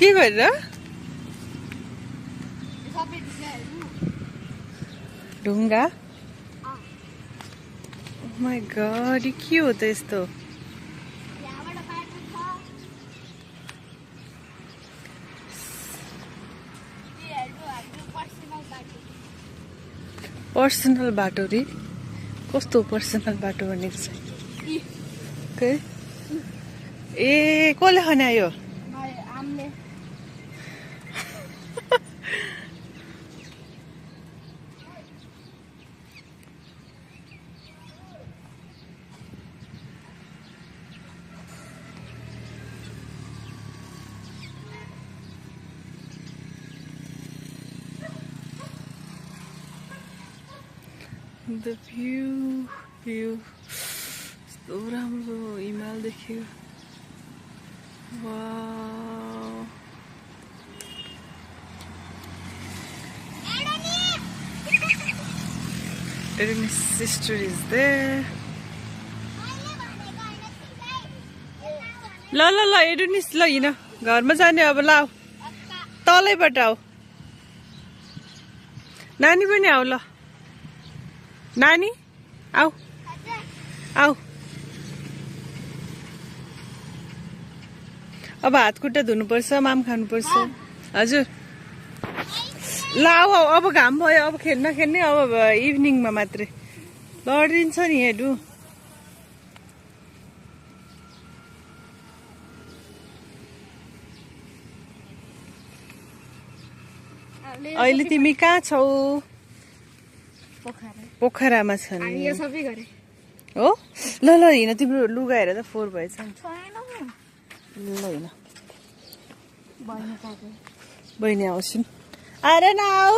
के गरेर ढुङ्गा माई गॉड के हो त यस्तो पर्सनल बाटो रे कस्तो पर्सनल बाटो भनेको छ ए कसले खन्यायो The view so राम्रो हिमाल देखियो wow Erin's sister is there ल ल ल एडुनिस ल हिँड घरमा जाने अब लाऊ तलैबाट आऊ नानी पनि आऊ ल नानी आऊ आऊ अब हात खुट्टा धुनुपर्छ माम खानुपर्छ हजुर ल आऊ अब घाम भयो अब खेल्ने अब इभिनिङमा मात्रै लडिन्छ नि हेडु अहिले तिमी कहाँ छौ पोखरामा छन् हो ल ल हिँड तिम्रो लुगा हेर त फोहोर भएछ ल हिँड बहिनी आउँछिन् आएर न आऊ